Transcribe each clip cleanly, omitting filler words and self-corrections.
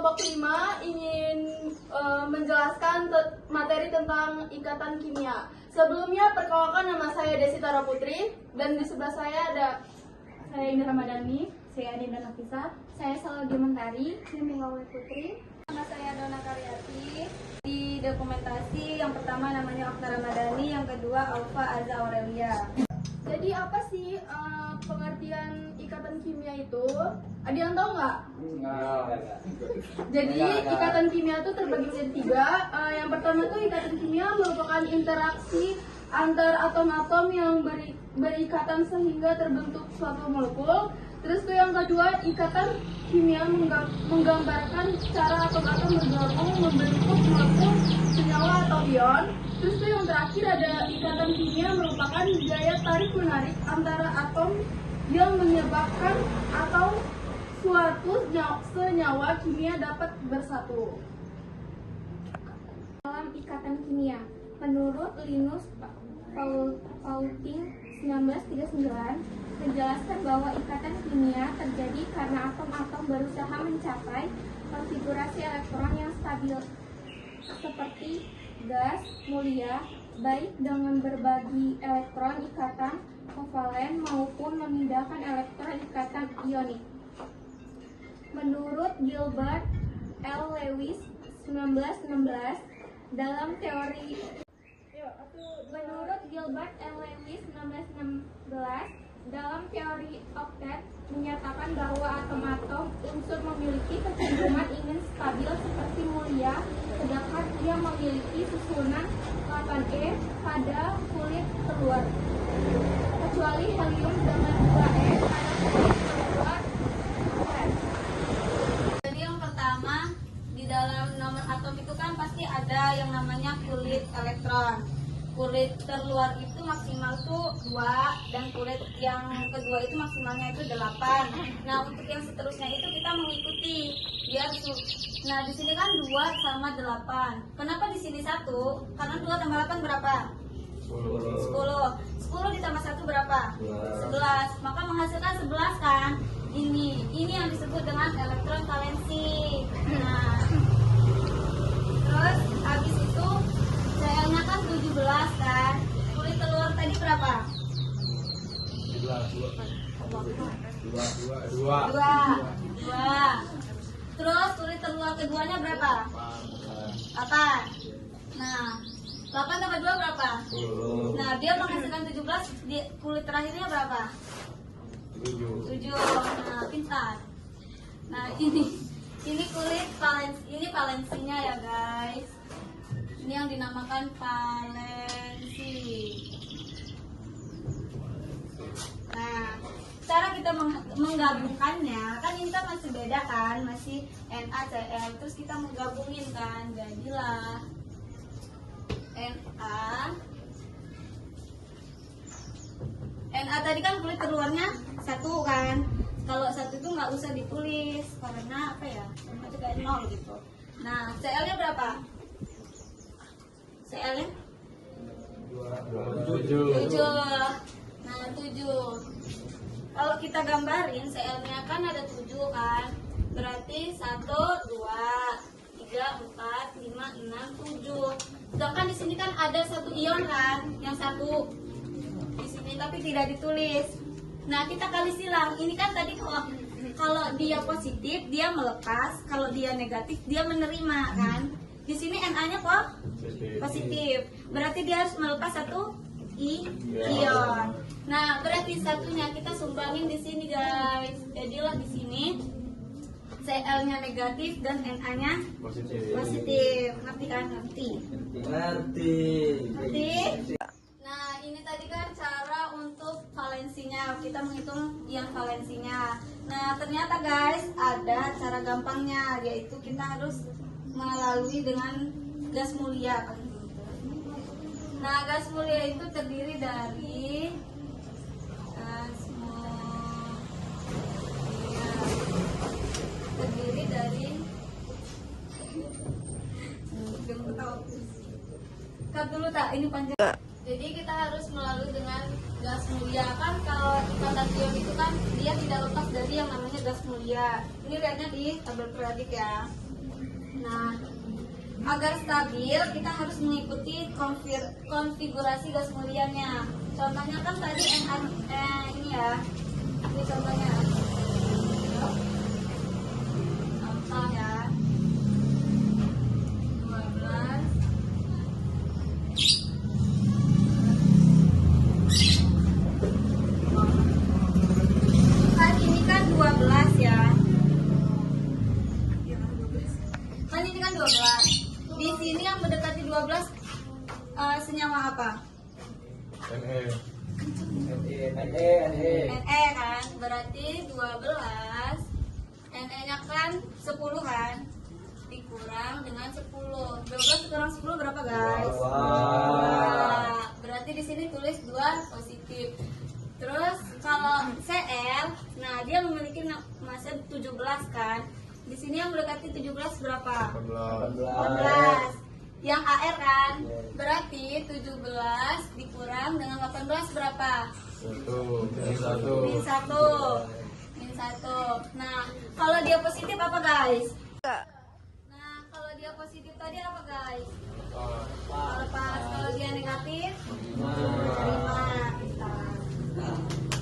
kelompok 5 ingin menjelaskan materi tentang ikatan kimia. Sebelumnya, perkenalkan, nama saya Desitara Putri, dan di sebelah saya ada saya Indra Madani, saya Adinda Nafisa, saya Saladi Mentari, Minggawi Putri, nama saya Dona Karyati. Di dokumentasi yang pertama namanya Okta Ramadhani, yang kedua Alfa Aza Aurelia. Jadi apa sih pengertian ikatan kimia itu? Ada yang tahu nggak? Jadi ikatan kimia itu terbagi menjadi 3. Yang pertama itu ikatan kimia merupakan interaksi antar atom-atom yang berikatan sehingga terbentuk suatu molekul. Terus tuh yang kedua, ikatan kimia menggambarkan cara atom-atom bergabung membentuk molekul senyawa atau ion. Terus tuh yang terakhir ada ikatan kimia merupakan gaya tarik-menarik antara atom yang menyebabkan atau suatu senyawa kimia dapat bersatu. Dalam ikatan kimia, menurut Linus Pauling 1939, menjelaskan bahwa ikatan kimia terjadi karena atom-atom berusaha mencapai konfigurasi elektron yang stabil seperti gas mulia, baik dengan berbagi elektron ikatan kovalen maupun memindahkan elektron ikatan ionik. Menurut Gilbert L. Lewis 1916, dalam teori oktet menyatakan bahwa atom-atom unsur memiliki kecenderungan ingin stabil seperti mulia, sedangkan ia memiliki susunan 8e pada kulit telur, kecuali helium dengan 2e pada kulit telur. Jadi yang pertama, di dalam nomor atom itu kan pasti ada yang namanya kulit elektron. Kulit terluar itu maksimal tuh 2, dan kulit yang kedua itu maksimalnya itu 8. Nah, untuk yang seterusnya itu kita mengikuti biar nah di sini kan 2 sama 8. Kenapa di sini 1? Karena 2 tambah 8 berapa? 10 ditambah 1 berapa? 11. Maka menghasilkan 11 kan? Ini yang disebut dengan elektron valensi. Nah, terus habis itu CL-nya kan 17 kan? Kulit telur tadi berapa? 2. Terus kulit telur keduanya berapa? 8. Nah, 8 tambah 2 berapa? Nah, dia menghasilkan 17, kulit terakhirnya berapa? 7. Nah, pintar. Nah, ini kulit valensinya ya guys. Ini yang dinamakan valensi. Nah, cara kita menggabungkannya, kan ini kan masih beda kan, masih NaCl. Terus kita menggabungin kan, jadilah Na tadi kan kulit keluarnya 1 kan. Kalau 1 itu nggak usah ditulis karena apa ya? Itu kayak 0 gitu. Nah, Cl-nya berapa? Cl-nya 7. Nah, 7. Kalau kita gambarin Cl-nya kan ada 7 kan. Berarti 1, 2, 3, 4, 5, 6, 7. Sedangkan di sini kan ada 1 ion kan, yang 1 di sini tapi tidak ditulis. Nah, kita kali silang. Ini kan tadi kalau dia positif dia melepas, kalau dia negatif dia menerima kan. Di sini Na-nya kok positif. Berarti dia harus melepas 1 ion. Nah, berarti satunya kita sumbangin di sini guys. Jadilah di sini Cl-nya negatif dan Na-nya positif. Ngerti kan? Ngerti. Nah, ini tadi kan cara untuk valensinya. Kita menghitung yang valensinya. Nah, ternyata guys ada cara gampangnya, yaitu kita harus melalui dengan gas mulia. Nah, gas mulia itu terdiri dari cut dulu tak, ini panjang. Jadi kita harus melalui dengan gas mulia kan. Kalau ikatan ion itu kan dia tidak lepas dari yang namanya gas mulia. Ini lihatnya di tabel periodik ya. Nah, agar stabil kita harus mengikuti konfigurasi gas muliannya. Contohnya kan tadi ini ya. Ini contohnya. Contoh ya. 12. Kan ini kan 12 ya. Kan ini kan 12. Di sini yang mendekati 12 senyawa apa? NE. NE kan, berarti 12 NE-nya kan 10 kan, dikurang dengan 10. 12 kurang 10 berapa guys? Nah, berarti di sini tulis 2 positif. Terus kalau Cl, nah dia memiliki massa 17 kan. Di sini yang mendekati 17 berapa? 18. Yang AR kan, berarti 17 dikurang dengan 18 berapa? 1. Min 1. Min 1. Nah, kalau dia positif apa guys? Nah, kalau dia positif tadi apa guys? Lepas. Kalau dia negatif? 5.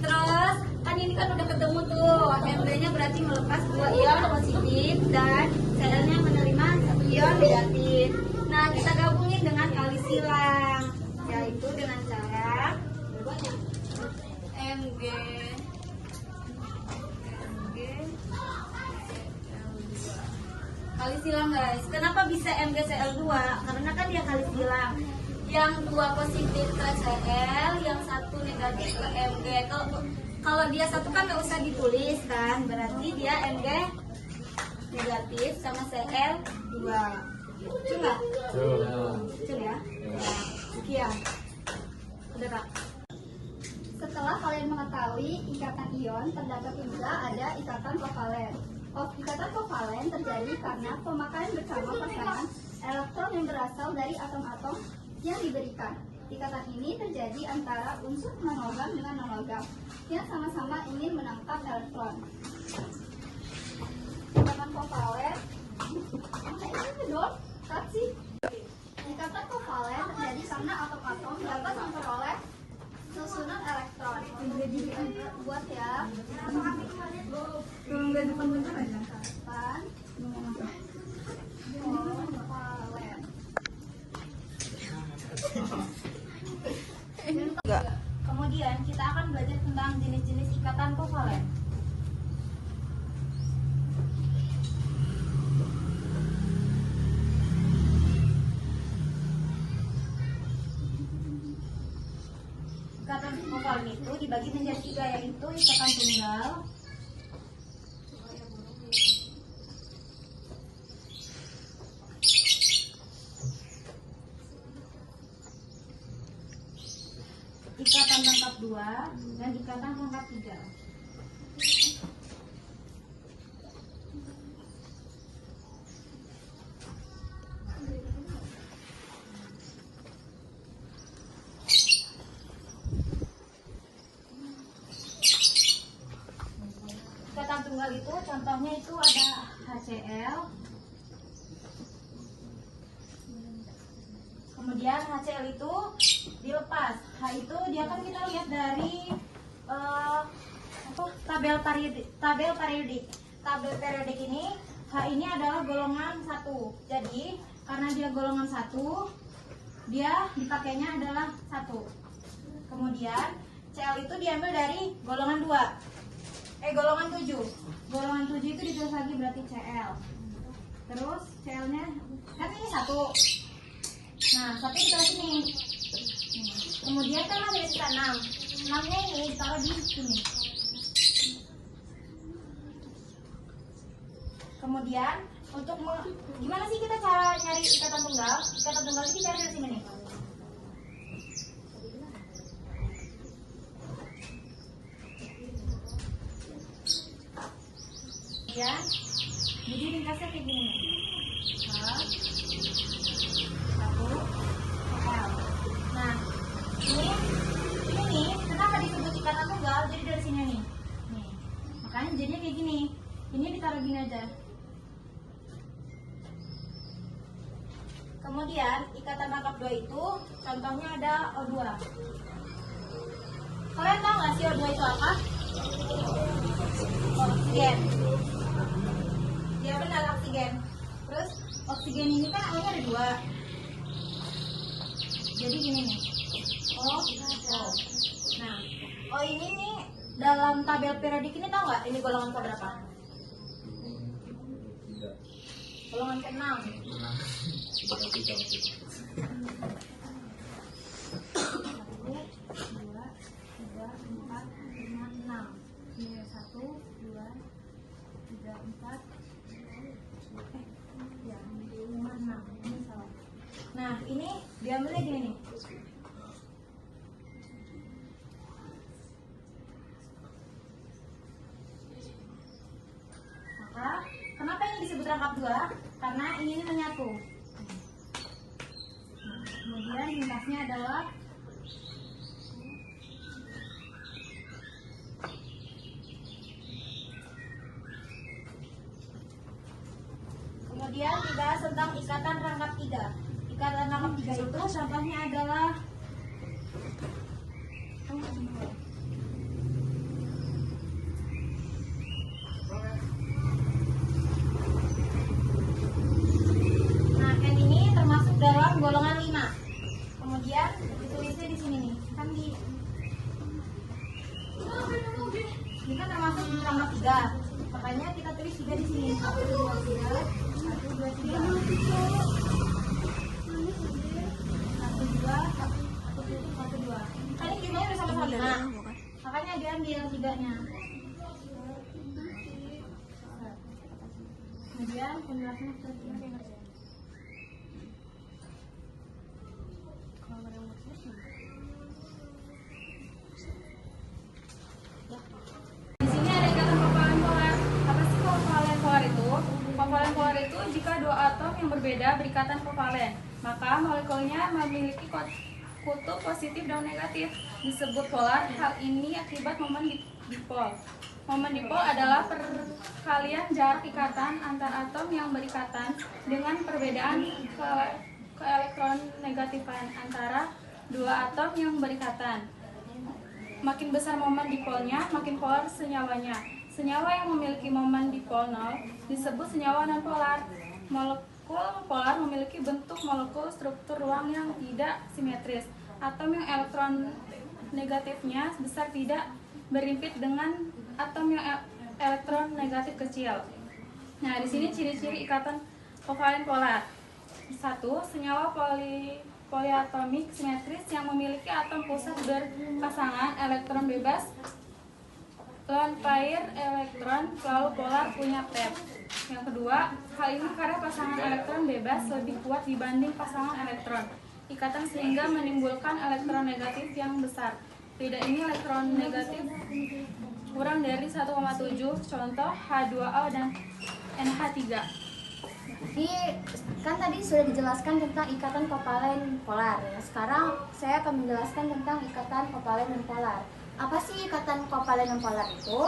Terus, kan ini kan udah ketemu tuh. MB-nya berarti melepas 2 ion positif dan Cl-nya menerima 1 ion negatif. Nah, kita gabungin dengan kali silang, yaitu dengan cara Mg kali silang guys. Kenapa bisa MgCl2? Karena kan dia kali silang. Yang 2 positif ke Cl, yang 1 negatif ke Mg. Kalau dia 1 kan nggak usah ditulis kan, berarti dia Mg negatif sama Cl2. Lucu nggak? Lucu ya? Sekian. Udah Kak. Setelah kalian mengetahui ikatan ion, terdapat juga ada ikatan kovalen. Ikatan kovalen terjadi karena pemakaian bersama pasangan elektron yang berasal dari atom-atom yang diberikan. Ikatan ini terjadi antara unsur non-logam dengan non-logam yang sama-sama ingin menangkap elektron. Ikatan kovalen, ini dong, sih. Ikatan kovalen terjadi karena atom-atom dapat memperoleh susunan elektron. Buat ya. Enggak depan bentar aja. Kapan? Kovalen. Kemudian kita akan belajar tentang jenis-jenis ikatan kovalen. Ikatan kovalen itu dibagi menjadi 3, yaitu ikatan tunggal, ikatan rangkap 2, dan ikatan rangkap 3. Ikatan tunggal itu contohnya itu ada HCl, kemudian HCl itu dilepas. H itu dia kan kita lihat dari tabel periodik ini. H ini adalah golongan 1. Jadi karena dia golongan 1, dia dipakainya adalah 1. Kemudian Cl itu diambil dari golongan 2. Golongan 7. Golongan 7 itu ditulis lagi berarti Cl. Terus Cl-nya kan ini 1. Nah, 1 ditaruh sini. Kemudian kan ada sisa 6. 6-nya ini ditaruh di sini. Kemudian untuk gimana sih kita cara nyari ikatan tunggal? Ikatan tunggal itu dicari dari sini nih. Ya, jadi ringkasnya kayak gini nih. H, 1, L. Nah, ini kenapa disebut ikatan tunggal? Jadi dari sini nih. Nih, makanya jadinya kayak gini. Ini ditaruh gini aja. Kemudian ikatan rangkap 2 itu contohnya ada O2. Kalian tahu nggak sih O2 itu apa? Oksigen. Ya benar, oksigen. Terus oksigen ini kan O-nya ada 2. Jadi gini nih. O. Nah, O ini nih dalam tabel periodik ini tahu nggak ini golongan keberapa? Golongan ke-6. Satu, dua, tiga, empat, lima, enam. Ini 1, 2, 3, 4, 5, 6. Ini salah. Nah, ini diambilnya gini nih. Maka, kenapa ini disebut rangkap 2? Karena ini menyatu. Kemudian lintasnya adalah kemudian dibahas tentang ikatan rangkap 3. Ikatan rangkap 3 itu contohnya adalah nah, yang ini termasuk dalam golongan 5. Kemudian ditulisnya di sini nih, kan ini kan termasuk rangkap 3. Makanya kita tulis 3 di sini. 1, 2, 3. 1, 2, 3. 1, 2. Kan ini jumlahnya udah sama-sama 5. Makanya diambil 3-nya. Kemudian penjelasannya seperti ini. Di sini ada ikatan kovalen polar. Apa sih kovalen polar itu? Kovalen polar itu jika 2 atom yang berbeda berikatan kovalen, maka molekulnya memiliki kutub positif dan negatif. Disebut polar. Hal ini akibat momen dipol. Momen dipol adalah perkalian jarak ikatan antar atom yang berikatan dengan perbedaan keelektron-negatifan antara 2 atom yang berikatan. Makin besar momen dipolnya, makin polar senyawanya. Senyawa yang memiliki momen dipol 0 disebut senyawa non-polar. Molekul polar memiliki bentuk molekul struktur ruang yang tidak simetris. Atom yang elektron negatifnya besar tidak berhimpit dengan atom yang elektron negatif kecil. Nah, di sini ciri-ciri ikatan kovalen polar. 1. Senyawa poliatomik simetris yang memiliki atom pusat berpasangan elektron bebas, lone pair elektron selalu polar punya pep. Yang kedua, hal ini karena pasangan elektron bebas lebih kuat dibanding pasangan elektron ikatan sehingga menimbulkan elektron negatif yang besar. Tidak ini elektron negatif kurang dari 1,7, contoh H2O dan NH3. Jadi kan tadi sudah dijelaskan tentang ikatan kovalen polar. Sekarang saya akan menjelaskan tentang ikatan kovalen non-polar. Apa sih ikatan kovalen non-polar itu?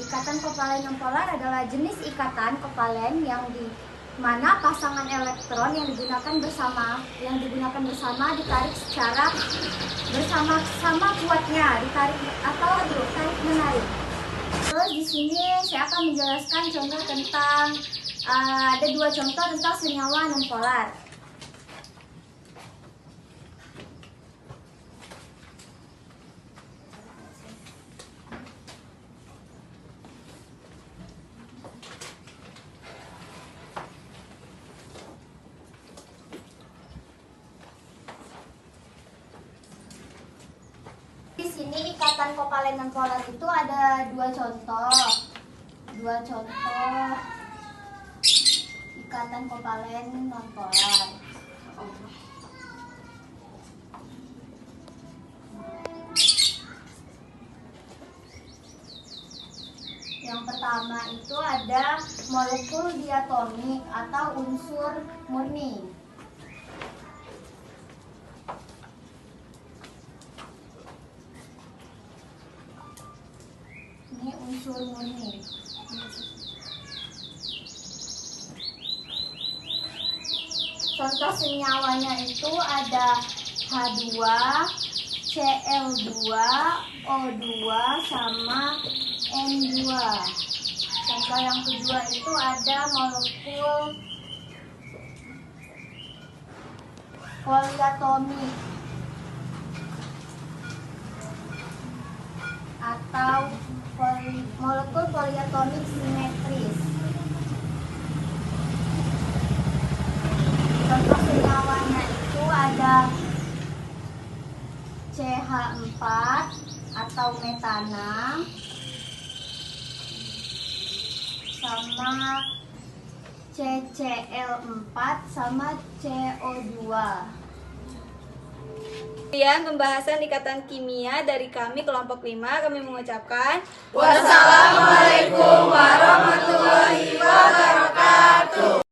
Ikatan kovalen non-polar adalah jenis ikatan kovalen yang di mana pasangan elektron yang digunakan bersama ditarik secara bersama-sama kuatnya, ditarik atau tarik menarik. Terus di sini saya akan menjelaskan contoh tentang ada 2 contoh tentang senyawa non-polar. Di sini ikatan kovalen non-polar itu ada 2 contoh. Ikatan kovalen non-polar. Yang pertama itu ada molekul diatomik atau unsur murni. Ini unsur murni. Contoh senyawanya itu ada H2, Cl2, O2, sama N2. Contoh yang kedua itu ada molekul poliatomik atau molekul poliatomik simetris. Contoh senyawanya itu ada CH4 atau metana sama CCl4 sama CO2. Kemudian pembahasan ikatan kimia dari kami kelompok 5, kami mengucapkan Wassalamualaikum warahmatullahi wabarakatuh.